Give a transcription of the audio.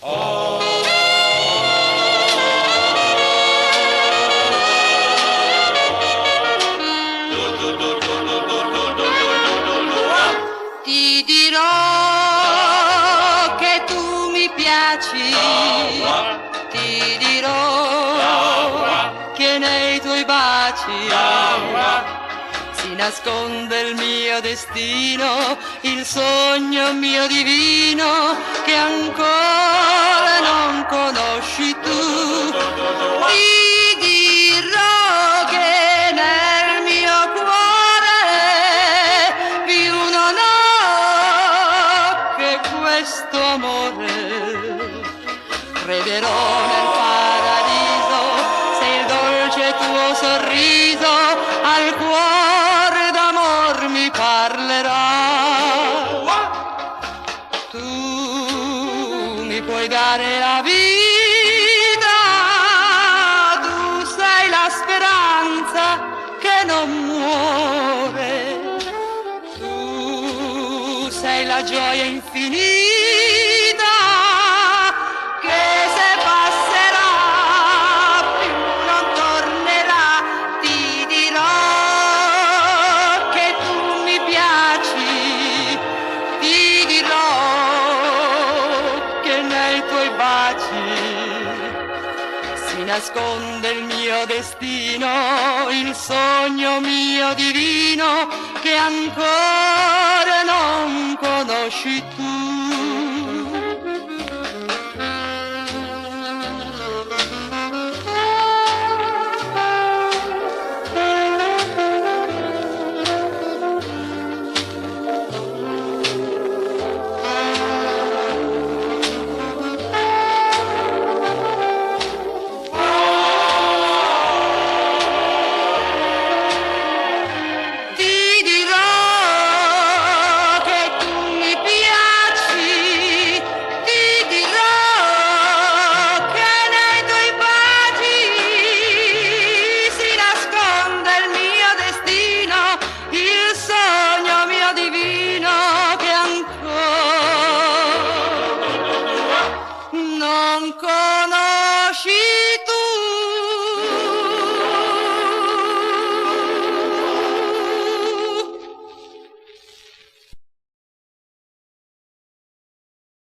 Ti dirò che tu mi piaci, ti dirò che nei tuoi baci si nasconde il mio destino, il sogno mio divino che ancora non conosci tu. Ti dirò che nel mio cuore più non ho che questo amore. Crederò nel paradiso se il dolce tuo sorriso al cuore d'amor mi parlerà. Tu mi puoi dare la vita, tu sei la speranza che non muore, tu sei la gioia infinita che se passerà più non tornerà. Ti dirò che tu mi piaci, ti dirò che nei tuoi baci si nasconde il mio destino, il sogno mio divino che ancora non conosci tu.